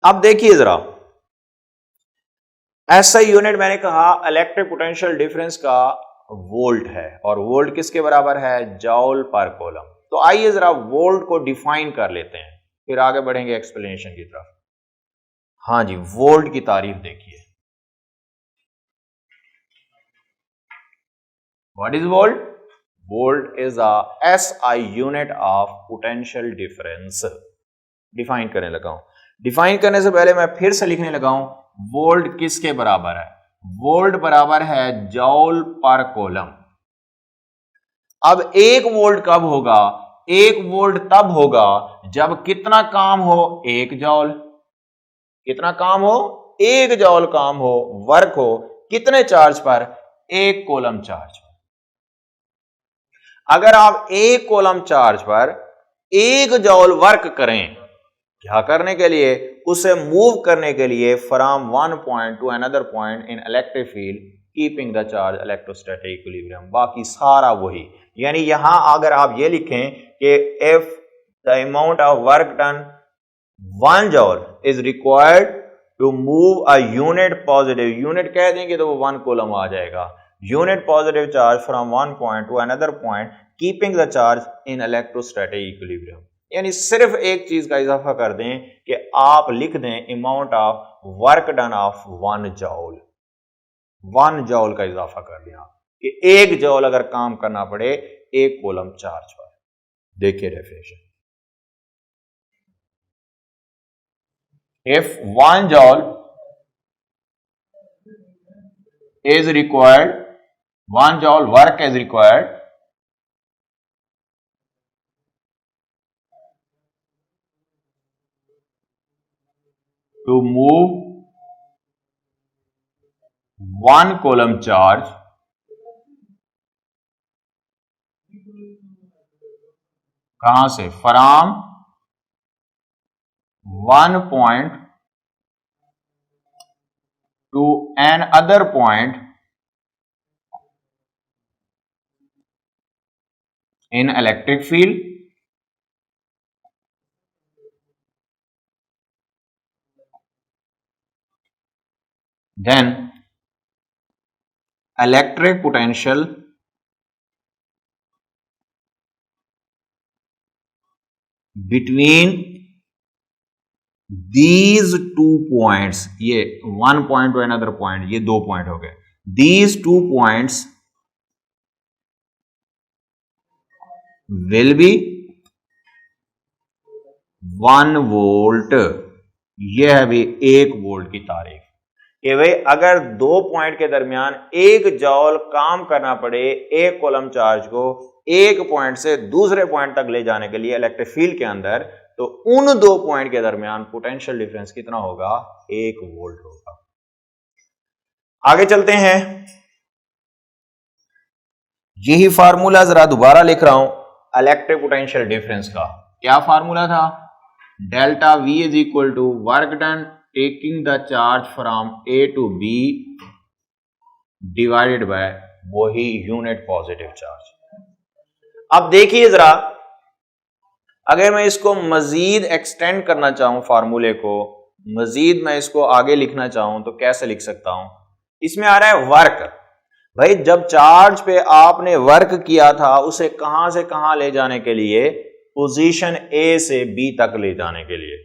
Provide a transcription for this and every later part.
अब देखिए जरा, ऐसा यूनिट मैंने कहा इलेक्ट्रिक पोटेंशियल डिफरेंस का वोल्ट है, और वोल्ट किसके बराबर है? जॉल पर कूलम। तो आइए जरा वोल्ट को डिफाइन कर लेते हैं, फिर आगे बढ़ेंगे एक्सप्लेनेशन की तरफ। हाँ जी, वोल्ट की तारीफ देखिए। What is volt? Volt is a SI unit of potential difference. Define करने लगा हूं। डिफाइन करने से पहले मैं फिर से लिखने लगा हूं, वोल्ट किसके बराबर है? वोल्ट बराबर है जॉल पर कूलम। अब 1 वोल्ट कब होगा? 1 वोल्ट तब होगा जब कितना काम हो? 1 जॉल। कितना काम हो? 1 जॉल काम हो, वर्क हो, कितने चार्ज पर? 1 कूलम चार्ज पर। अगर आप 1 कूलम चार्ज पर 1 जॉल वर्क करें, क्या करने के लिए? उसे मूव करने के लिए from one point to another point in electric field keeping the charge electrostatic equilibrium. बाकी सारा वही, यानी यहां अगर आप ये लिखें कि if the amount of work done 1 joule is required to move a unit positive, unit कह देंगे तो वो 1 कूलम आ जाएगा, unit positive charge from one point to another point keeping the charge in electrostatic equilibrium. यानी सिर्फ एक चीज का इजाफा कर दें कि आप लिख दें amount of work done of 1 जॉल। 1 जॉल का इजाफा कर दिया कि 1 जॉल अगर काम करना पड़े 1 कूलम चार्ज पर। देखिए definition, if 1 joule is required, 1 joule work is required to move 1 coulomb charge कहां से? From one point to another point in electric field then electric potential between these 2 points, ये 1 point to another point, ये 2 point हो गए, these 2 points will be 1 volt. यह है भी 1 volt की तारीफ कि भाई अगर 2 पॉइंट के दरमियान 1 जॉल काम करना पड़े 1 कूलम चार्ज को 1 पॉइंट से दूसरे पॉइंट तक ले जाने के लिए इलेक्ट्रिक फील्ड के अंदर, तो उन 2 पॉइंट के दरमियान पोटेंशियल डिफरेंस कितना होगा? 1 वोल्ट होगा। आगे चलते हैं, यही फार्मूला जरा दोबारा लिख रहा हूं इलेक्ट्रिक पोटेंशियल डिफरेंस का। क्या फार्मूला था? Delta V is equal to work done taking the charge from A to B divided by वही यूनिट पॉजिटिव चार्ज। अब देखिए जरा, अगर मैं इसको मजीद एक्सटेंड करना चाहूं, फार्मूले को मजीद मैं इसको आगे लिखना चाहूं तो कैसे लिख सकता हूं? इसमें आ रहा है वर्क। भाई जब चार्ज पे आपने वर्क किया था उसे कहां से कहां ले जाने के लिए? पोजीशन ए से बी तक ले जाने के लिए,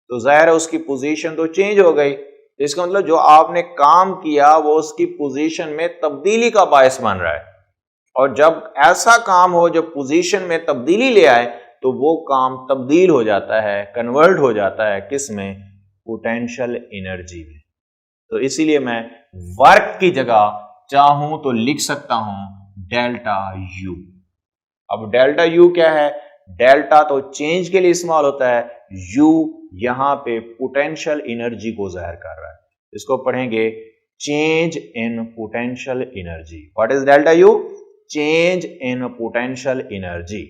तो जाहिर है उसकी पोजीशन तो चेंज हो गई। इसका मतलब जो आपने काम किया वो उसकी पोजीशन में तब्दीली का बायस बन रहा है, और जब ऐसा काम हो जो पोजीशन में तब्दीली ले आए तो वो काम तब्दील हो जाता है, कन्वर्ट हो जाता है किस में? पोटेंशियल एनर्जी में। तो इसीलिए मैं वर्क की जगह चाहूं तो लिख सकता हूं डेल्टा यू। अब डेल्टा यू क्या है? डेल्टा तो चेंज के लिए इस्तेमाल होता है, यू यहां पे पोटेंशियल एनर्जी को जाहिर कर रहा है। इसको पढ़ेंगे change in potential energy. What is delta U? Change in potential energy,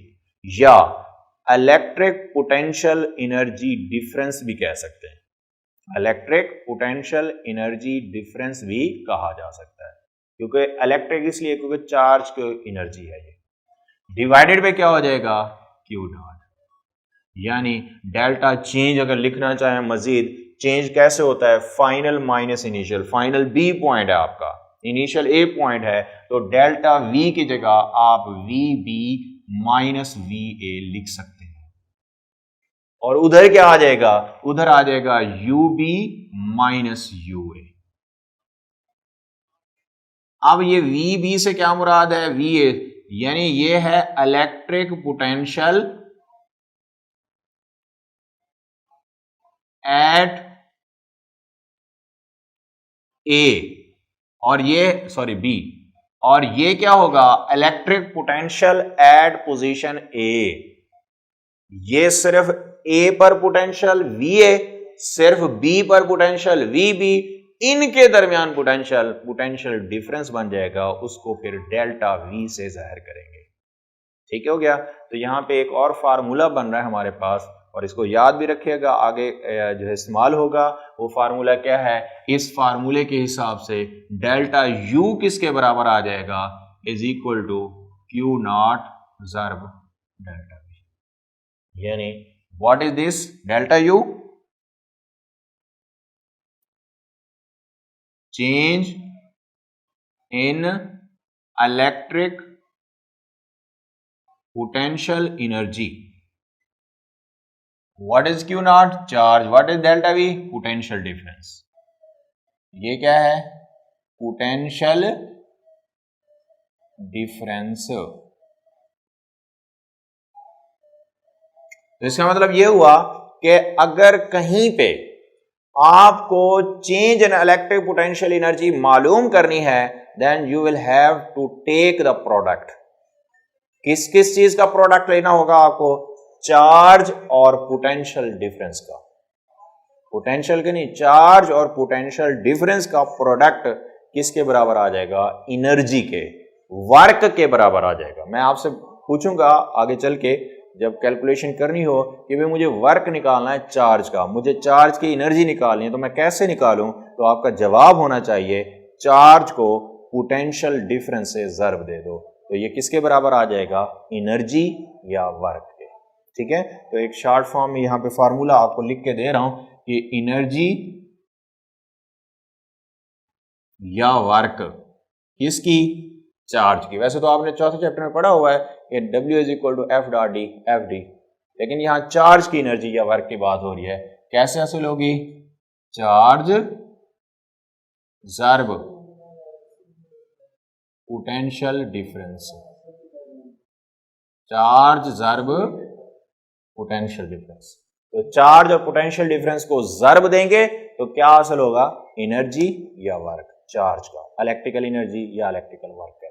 या इलेक्ट्रिक पोटेंशियल एनर्जी डिफरेंस भी कह सकते हैं। इलेक्ट्रिक पोटेंशियल एनर्जी डिफरेंस भी कहा जा सकता है, क्योंकि इलेक्ट्रिक इसलिए क्योंकि चार्ज की एनर्जी है। ये डिवाइडेड पे क्या हो जाएगा? Q dot. यानी डेल्टा चेंज अगर लिखना चाहें मजीद चेंज कैसे होता है, final minus initial, final B point है आपका, इनिशियल ए पॉइंट है, तो डेल्टा वी की जगह आप V B minus V A लिख सकते हैं, और उधर क्या आ जाएगा, उधर आ जाएगा you B minus U A. अब ये वी बी से क्या मुराद है, वी ए, यानी ये है इलेक्ट्रिक पोटेंशियल एट ए, और ये सॉरी बी, और ये क्या होगा, electric potential at position A. ये सिर्फ ए पर पोटेंशियल वी ए, सिर्फ बी पर पोटेंशियल वी बी, इनके दरमियान पोटेंशियल डिफरेंस बन जाएगा, उसको फिर डेल्टा वी से जाहिर करेंगे। ठीक हो गया। तो यहां पे एक और फार्मूला बन रहा है हमारे पास, और इसको याद भी रखिएगा, आगे जो है इस्तेमाल होगा। वो फार्मूला क्या है, इस फार्मूले के हिसाब से डेल्टा यू किसके बराबर आ जाएगा, is equal to q naught ज़र्ब डेल्टा वी। यानी what is this, delta U change in electric potential energy, what is q naught charge, what is delta V potential difference. ये क्या है, पोटेंशियल डिफरेंस। तो इसका मतलब ये हुआ कि अगर कहीं पे आपको change in electric potential energy मालूम करनी है, then you will have to take the product. किस किस चीज का प्रोडक्ट लेना होगा आपको, चार्ज और पोटेंशियल डिफरेंस का, पोटेंशियल के नहीं, चार्ज और पोटेंशियल डिफरेंस का प्रोडक्ट किसके बराबर आ जाएगा, एनर्जी के, वर्क के बराबर आ जाएगा। मैं आपसे पूछूंगा आगे चल के जब कैलकुलेशन करनी हो कि भाई मुझे वर्क निकालना है चार्ज का, मुझे चार्ज की एनर्जी निकालनी है, तो मैं कैसे निकालूं, तो आपका जवाब होना चाहिए चार्ज को पोटेंशियल डिफरेंस से ज़र्ब दे दो, तो ये किसके बराबर आ जाएगा, एनर्जी या वर्क के। ठीक है, तो एक शॉर्ट फॉर्म में यहां पे फार्मूला आपको लिख के दे रहा हूं कि एनर्जी या वर्क किसकी, चार्ज की। वैसे तो आपने चौथे चैप्टर में पढ़ा हुआ है कि W is equal to F dot D F D, लेकिन यहां चार्ज की एनर्जी या वर्क की बात हो रही है। कैसे हासिल होगी, चार्ज ज़र्ब पोटेंशियल डिफरेंस, चार्ज ज़र्ब पोटेंशियल डिफरेंस। तो चार्ज और पोटेंशियल डिफरेंस को ज़र्ब देंगे तो क्या हासिल होगा, एनर्जी या वर्क, चार्ज का, इलेक्ट्रिकल एनर्जी या इलेक्ट्रिकल वर्क।